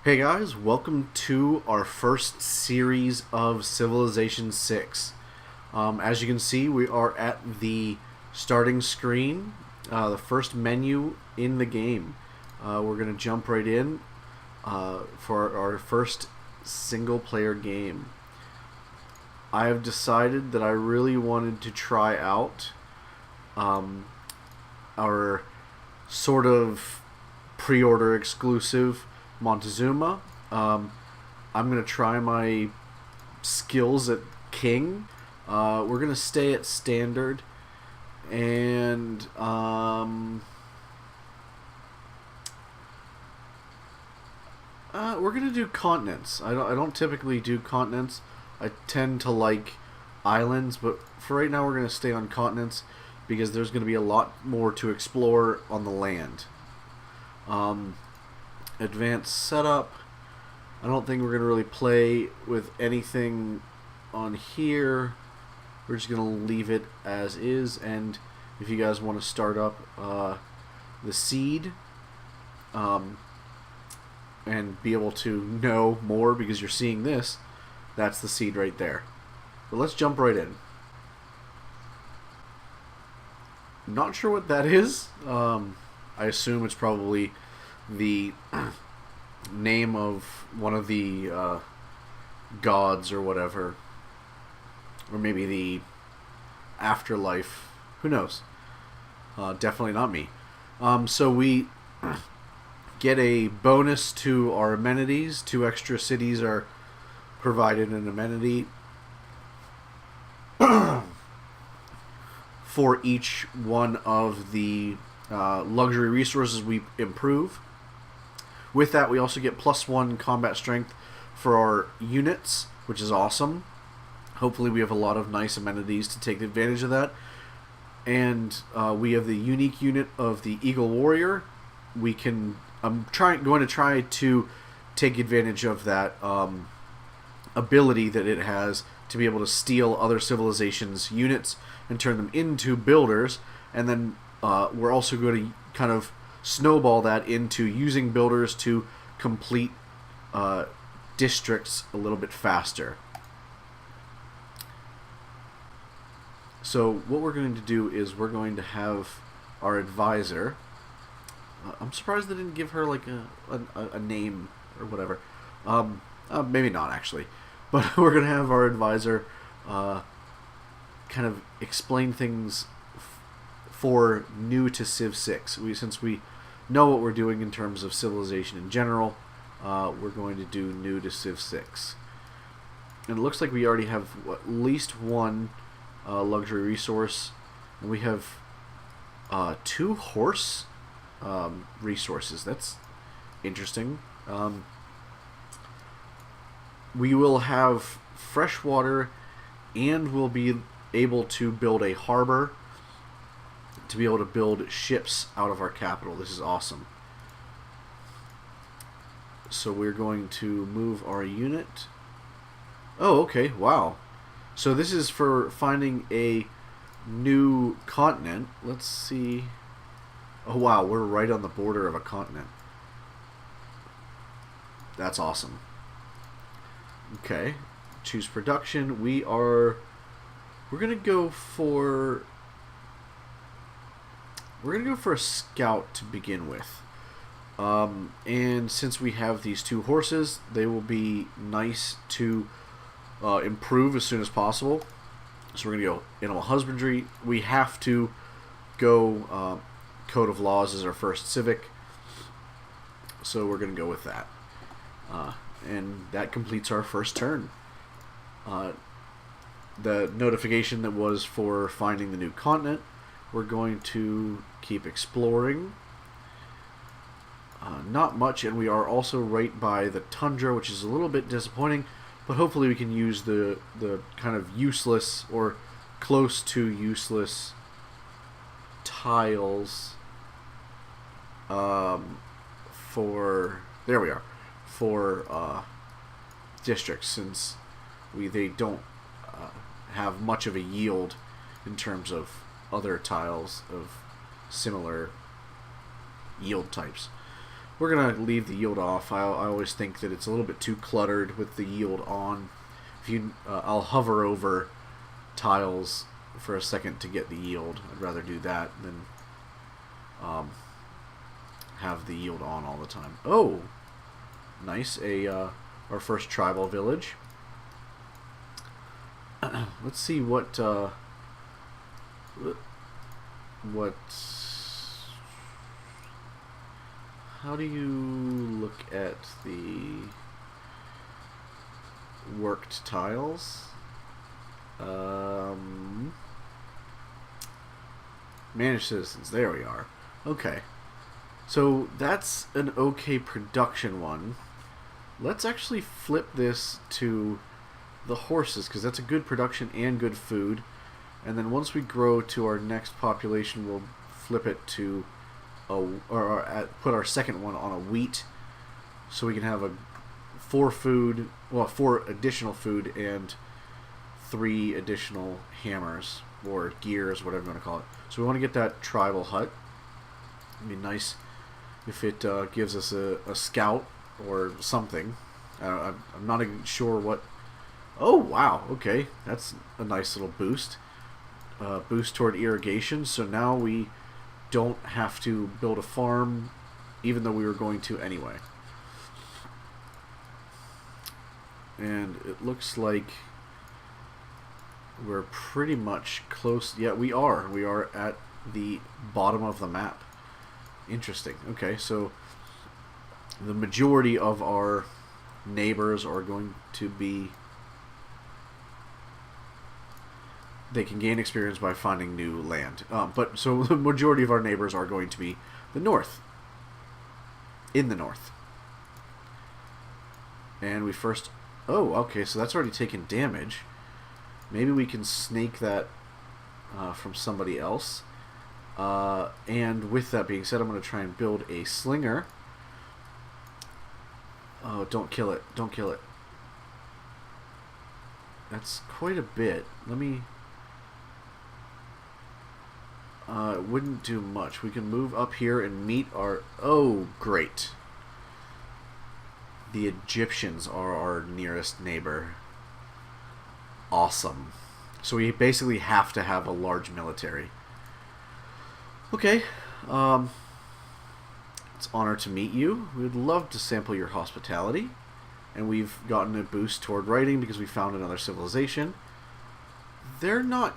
Hey guys, welcome to our first series of Civilization 6. As you can see, we are at the starting screen, the first menu in the game. We're going to jump right in for our first single-player game. I have decided that I really wanted to try out our sort of pre-order exclusive Montezuma. I'm going to try my skills at King. We're going to stay at Standard. And we're going to do continents. I don't typically do continents. I tend to like islands, but for right now we're going to stay on continents because there's going to be a lot more to explore on the land. Advanced setup. I don't think we're going to really play with anything on here. We're just going to leave it as is, and if you guys want to start up the seed and be able to know more because you're seeing this, that's the seed right there. But let's jump right in. Not sure what that is. I assume it's probably the name of one of the gods or whatever, or maybe the afterlife. Who knows? Definitely not me. So we get a bonus to our amenities. 2 extra cities are provided an amenity for each one of the luxury resources we improve. With that, we also get +1 combat strength for our units, which is awesome. Hopefully we have a lot of nice amenities to take advantage of that. And we have the unique unit of the Eagle Warrior. I'm going to try to take advantage of that ability that it has to be able to steal other civilizations' units and turn them into builders. And then we're also going to kind of snowball that into using builders to complete districts a little bit faster. So what we're going to do is we're going to have our advisor. I'm surprised they didn't give her like a name or whatever. Maybe not actually, but we're going to have our advisor kind of explain things for new to Civ 6. Since we know what we're doing in terms of civilization in general, we're going to do new to Civ 6. And it looks like we already have at least 1 luxury resource, and we have 2 horse resources. That's interesting. We will have fresh water, and we'll be able to build a harbor to be able to build ships out of our capital. This is awesome. So we're going to move our unit. Oh, okay. Wow. So this is for finding a new continent. Let's see. Oh, wow. We're right on the border of a continent. That's awesome. Okay. Choose production. We're going to go for a scout to begin with. And since we have these 2 horses, they will be nice to improve as soon as possible. So we're going to go animal husbandry. We have to go Code of Laws as our first civic. So we're going to go with that. And that completes our first turn. The notification that was for finding the new continent. We're going to keep exploring. Not much, and we are also right by the tundra, which is a little bit disappointing, but hopefully we can use the kind of useless or close to useless tiles for districts, since they don't have much of a yield in terms of other tiles of similar yield types. we're going to leave the yield off. I always think that it's a little bit too cluttered with the yield on. If you, I'll hover over tiles for a second to get the yield. I'd rather do that than have the yield on all the time. Oh, nice. Our first tribal village. Let's see what how do you look at the worked tiles? Manage citizens. There we are. Okay. So that's an okay production one. Let's actually flip this to the horses, because that's a good production and good food. And then once we grow to our next population, we'll flip it to put our second one on a wheat, so we can have 4 additional food and 3 additional hammers or gears, whatever you want to call it. So we want to get that tribal hut. It'd be nice if it gives us a scout or something. I'm not even sure what. Oh wow, okay, that's a nice little boost. Boost toward irrigation. So now we don't have to build a farm, even though we were going to anyway. And it looks like we're pretty much close. Yeah, we are. We are at the bottom of the map. Interesting. Okay, so the majority of our neighbors are going to be... They can gain experience by finding new land. But so the majority of our neighbors are going to be the north. In the north. And we first... Oh, okay, so that's already taken damage. Maybe we can snake that from somebody else. And with that being said, I'm going to try and build a slinger. Oh, don't kill it. Don't kill it. That's quite a bit. Let me... it wouldn't do much. We can move up here and meet our... Oh, great. The Egyptians are our nearest neighbor. Awesome. So we basically have to have a large military. Okay. It's an honor to meet you. We would love to sample your hospitality. And we've gotten a boost toward writing because we found another civilization. They're not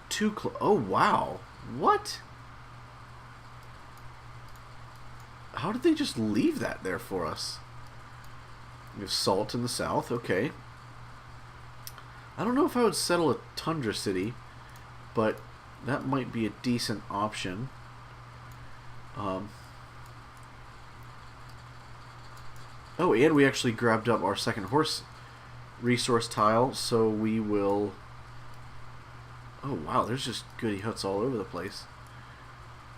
too close. Oh, wow. What? How did they just leave that there for us? We have salt in the south. Okay. I don't know if I would settle a tundra city, but that might be a decent option. Oh, and we actually grabbed up our second horse resource tile, so we will... Oh, wow, there's just goody huts all over the place.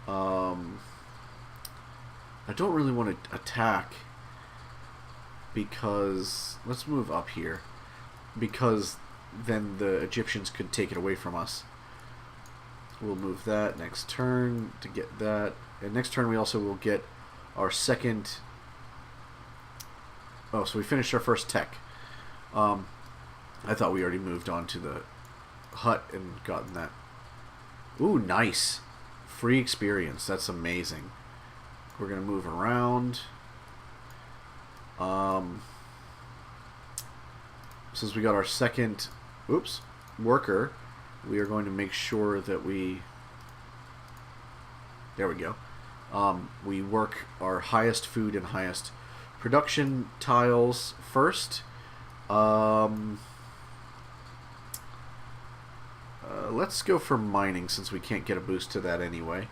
I don't really want to attack because... Let's move up here. Because then the Egyptians could take it away from us. We'll move that next turn to get that. And next turn we also will get our second... Oh, so we finished our first tech. I thought we already moved on to the hut and gotten that. Ooh, nice. Free experience. That's amazing. We're going to move around. Since we got our second worker, we are going to make sure that we... There we go. We work our highest food and highest production tiles first. Let's go for mining since we can't get a boost to that anyway.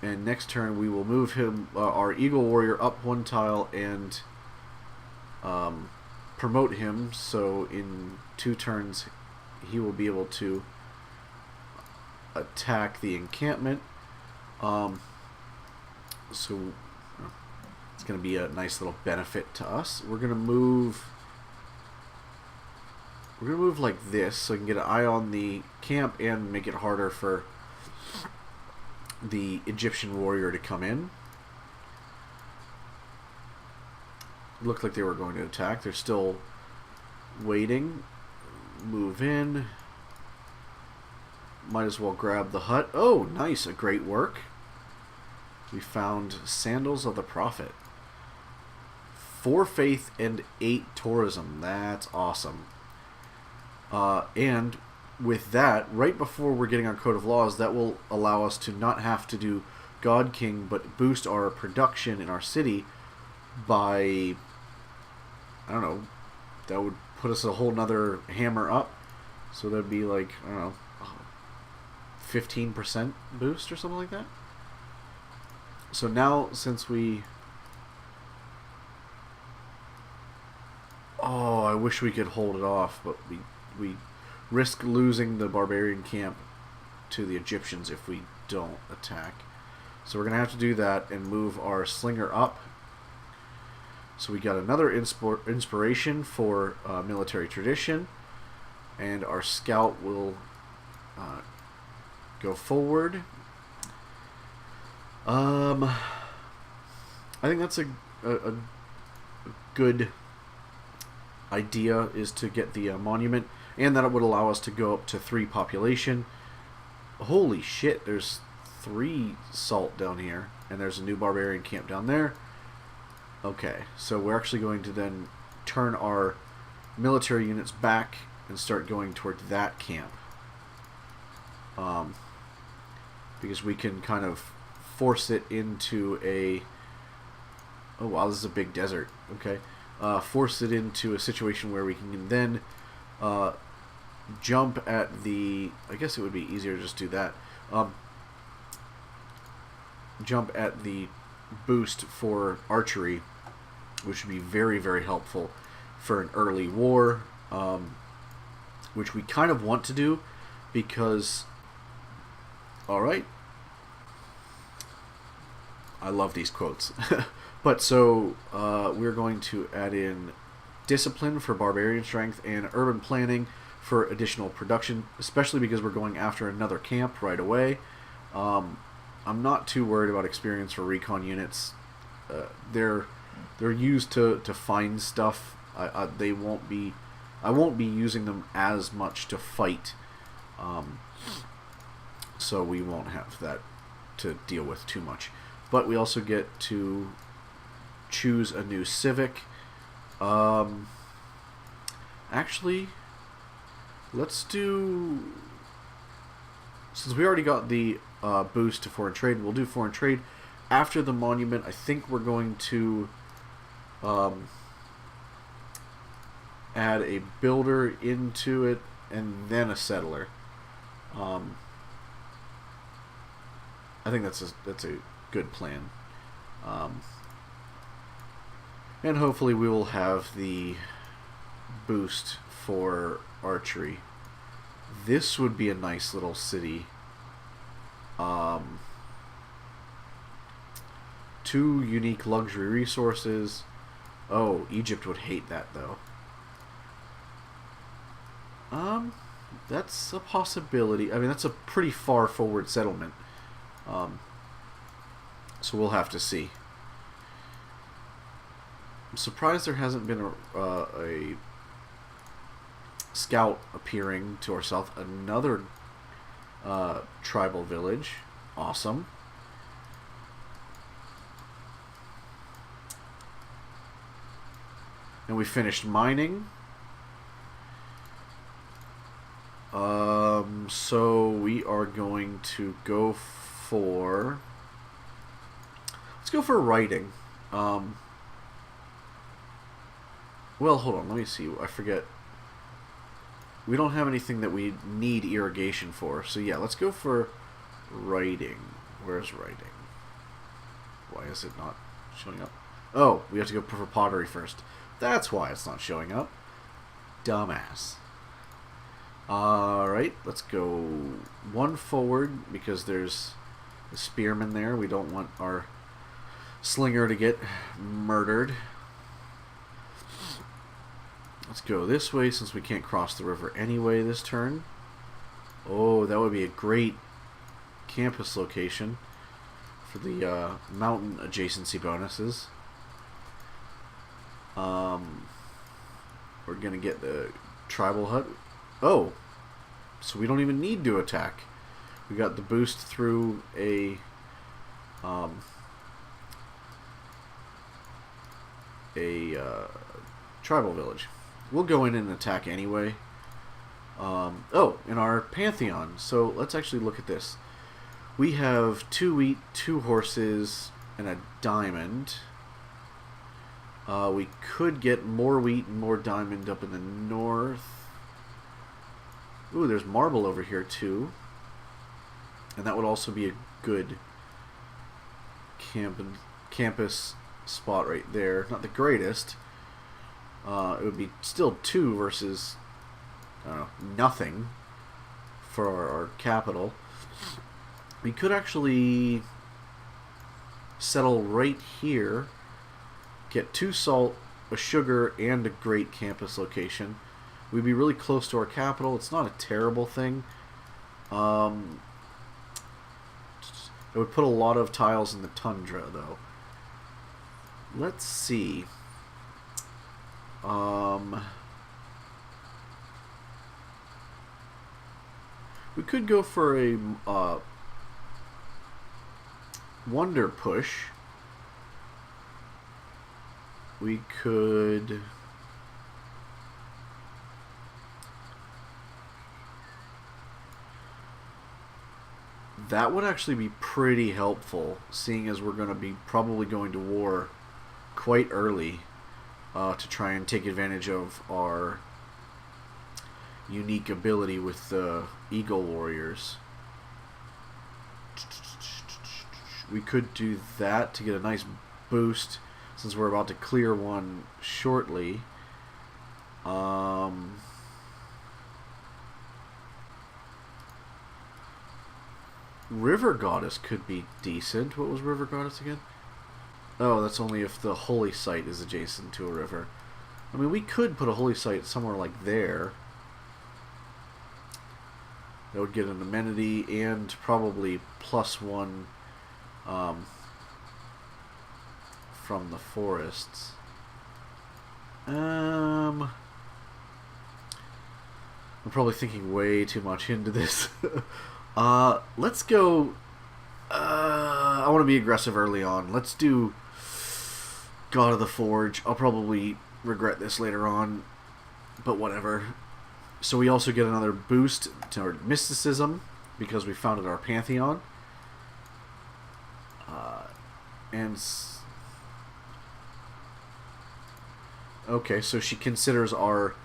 And next turn we will move him, our Eagle Warrior, up 1 tile and promote him, so in 2 turns he will be able to attack the encampment. So it's going to be a nice little benefit to us. We're going to move like this so we can get an eye on the camp and make it harder for the Egyptian warrior to come in. Looked like they were going to attack. They're still waiting. Move in. Might as well grab the hut. Oh, nice. A great work. We found Sandals of the Prophet. 4 faith and 8 tourism. That's awesome. And with that, right before we're getting our Code of Laws, that will allow us to not have to do God King, but boost our production in our city by, I don't know, that would put us a whole nother hammer up. So that'd be like, I don't know, 15% boost or something like that. So now, since we... Oh, I wish we could hold it off, but we risk losing the barbarian camp to the Egyptians if we don't attack. So we're going to have to do that and move our slinger up. So we got another inspiration for military tradition. And our scout will go forward. I think that's a good idea, is to get the monument, and that it would allow us to go up to 3 population. Holy shit, there's 3 salt down here, and there's a new barbarian camp down there. Okay, so we're actually going to then turn our military units back and start going toward that camp. Because we can kind of force it into a... Oh wow, this is a big desert. Okay. Force it into a situation where we can then jump at the... I guess it would be easier to just do that. Jump at the boost for archery, which would be very, very helpful for an early war, which we kind of want to do because... Alright. I love these quotes. But so we're going to add in discipline for barbarian strength and urban planning for additional production, especially because we're going after another camp right away. I'm not too worried about experience for recon units. They're used to find stuff. I won't be using them as much to fight, so we won't have that to deal with too much. But we also get to choose a new Civic. Actually, let's do... Since we already got the boost to foreign trade, we'll do foreign trade. After the monument, I think we're going to add a builder into it and then a settler. I think that's a good plan. And hopefully we will have the boost for archery. This would be a nice little city. 2 unique luxury resources. Oh, Egypt would hate that though. That's a possibility. I mean, that's a pretty far forward settlement. So we'll have to see. I'm surprised there hasn't been a scout appearing to our south. Another tribal village. Awesome. And we finished mining. So we are going to go for... Let's go for writing. Well, hold on. Let me see. I forget. We don't have anything that we need irrigation for. So yeah, let's go for writing. Where's writing? Why is it not showing up? Oh, we have to go for pottery first. That's why it's not showing up. Dumbass. Alright, let's go 1 forward because there's a spearman there. We don't want our slinger to get murdered. Let's go this way since we can't cross the river anyway this turn. Oh, that would be a great campus location for the mountain adjacency bonuses. We're gonna get the tribal hut. Oh, so we don't even need to attack. We got the boost through a tribal village. We'll go in and attack anyway. Oh, in our pantheon. So let's actually look at this. We have 2 wheat, 2 horses, and a diamond. We could get more wheat and more diamond up in the north. Ooh, there's marble over here too. And that would also be a good campus spot right there. Not the greatest. It would be still 2 versus, I don't know, nothing for our capital. We could actually settle right here, get 2 salt, a sugar, and a great campus location. We'd be really close to our capital. It's not a terrible thing. It would put a lot of tiles in the tundra, though. Let's see. We could go for a wonder push. We could that would actually be pretty helpful, seeing as we're going to be probably going to war quite early to try and take advantage of our unique ability with the Eagle Warriors. We could do that to get a nice boost since we're about to clear one shortly. River Goddess could be decent. What was River Goddess again? Oh, that's only if the holy site is adjacent to a river. I mean, we could put a holy site somewhere like there. That would get an amenity and probably +1 from the forests. I'm probably thinking way too much into this. Let's go. I want to be aggressive early on. Let's do God of the Forge. I'll probably regret this later on, but whatever. So we also get another boost to our mysticism because we founded our pantheon. Okay, so she considers our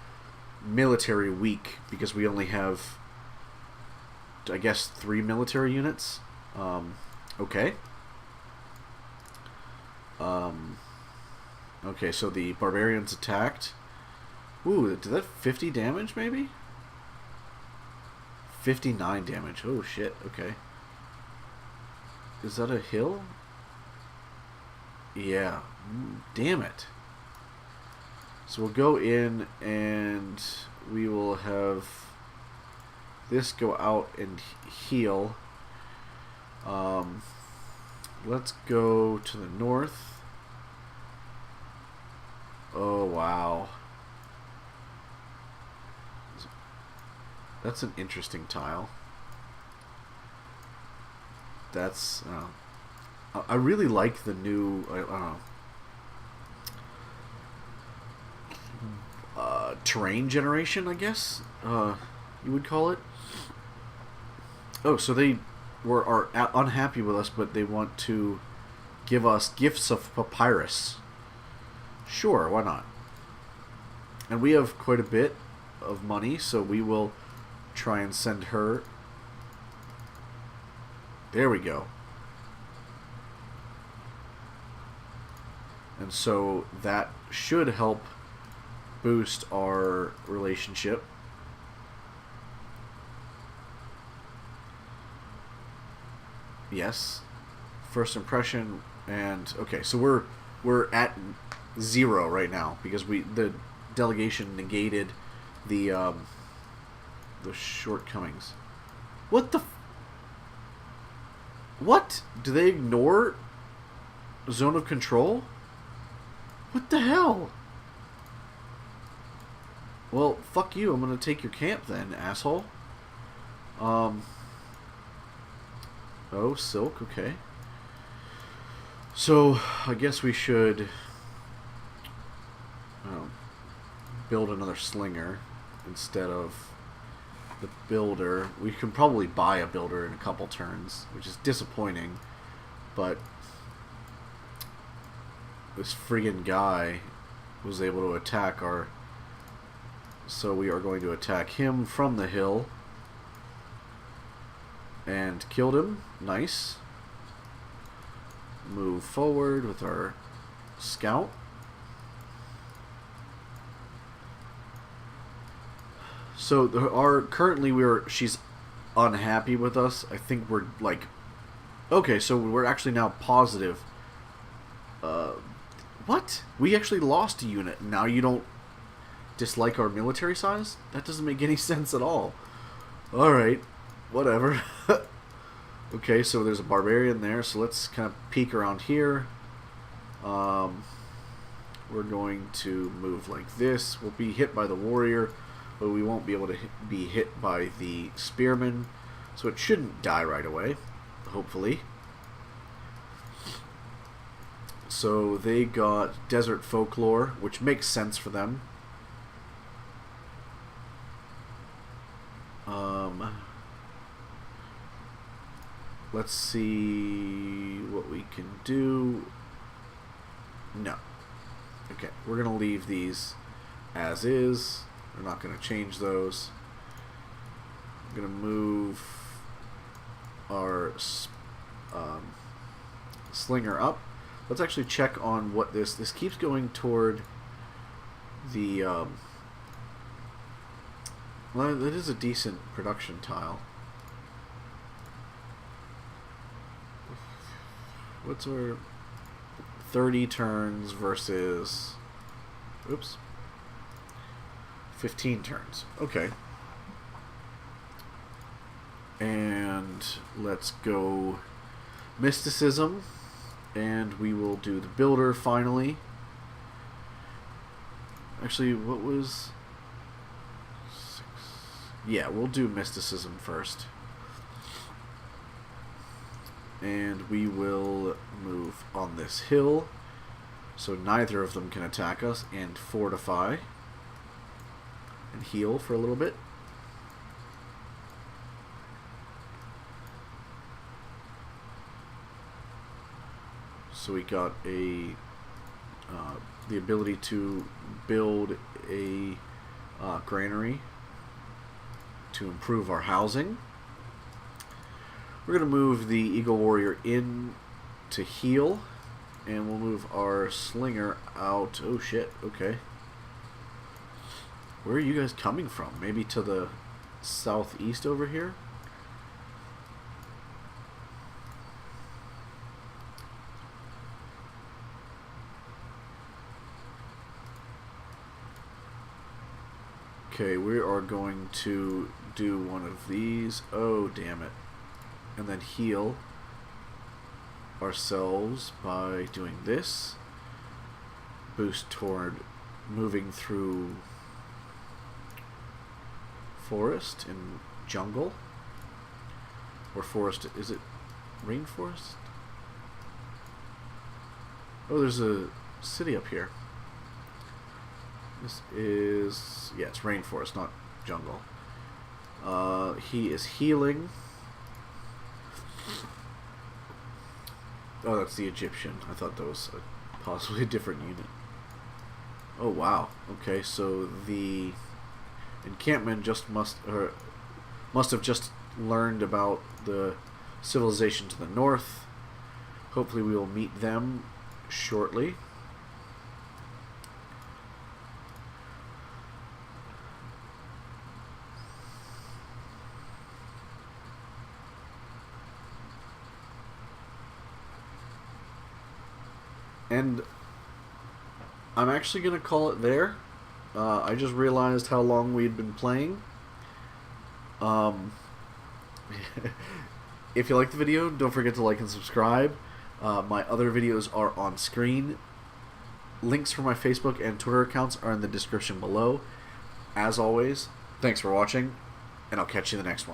military weak because we only have, I guess, 3 military units. Okay. Okay, so the barbarians attacked. Ooh, did that 50 damage maybe? 59 damage. Oh shit, okay. Is that a hill? Yeah. Damn it. So we'll go in and we will have this go out and heal. Let's go to the north. Oh, wow. That's an interesting tile. That's... I really like the new... I don't know. Terrain generation, I guess? You would call it? Oh, so they are unhappy with us, but they want to give us gifts of papyrus. Sure, why not? And we have quite a bit of money, so we will try and send her. There we go. And so that should help boost our relationship. Yes. First impression, and okay, so we're at 0 right now because the delegation negated the shortcomings. What the What? Do they ignore zone of control? What the hell? Well, fuck you. I'm gonna take your camp then, asshole. Oh, silk, okay. So, I guess we should build another slinger instead of the builder. We can probably buy a builder in a couple turns, which is disappointing, but this friggin' guy was able to attack our... So we are going to attack him from the hill. And killed him. Nice. Move forward with our scout. So currently she's unhappy with us. I think we're like, okay, so we're actually now positive. What? We actually lost a unit. Now you don't dislike our military size? That doesn't make any sense at all. Alright, whatever. Okay, so there's a barbarian there, so let's kind of peek around here. We're going to move like this. We'll be hit by the warrior, but we won't be able to be hit by the spearman, so it shouldn't die right away, hopefully. So they got desert folklore, which makes sense for them. Let's see what we can do. No. Okay, we're going to leave these as is. We're not going to change those. I'm going to move our slinger up. Let's actually check on what this keeps going toward the well, that is a decent production tile. What's our 30 turns versus 15 turns. Okay. And let's go mysticism, and we will do the builder finally. Actually, what was 6? Yeah, we'll do mysticism first. And we will move on this hill, so neither of them can attack us, and fortify and heal for a little bit. So we got the ability to build a granary to improve our housing. We're going to move the Eagle Warrior in to heal, and we'll move our Slinger out. Oh shit, okay. Where are you guys coming from? Maybe to the southeast over here? Okay, we are going to do one of these. Oh, damn it. And then heal ourselves by doing this. Boost toward moving through forest and jungle. Or forest, is it rainforest? Oh, there's a city up here. This is, yeah, it's rainforest, not jungle. He is healing. Oh, that's the Egyptian. I thought that was possibly a different unit. Oh, wow. Okay, so the encampment just must have just learned about the civilization to the north. Hopefully we will meet them shortly. And I'm actually going to call it there. I just realized how long we'd been playing. If you like the video, don't forget to like and subscribe. My other videos are on screen. Links for my Facebook and Twitter accounts are in the description below. As always, thanks for watching, and I'll catch you in the next one.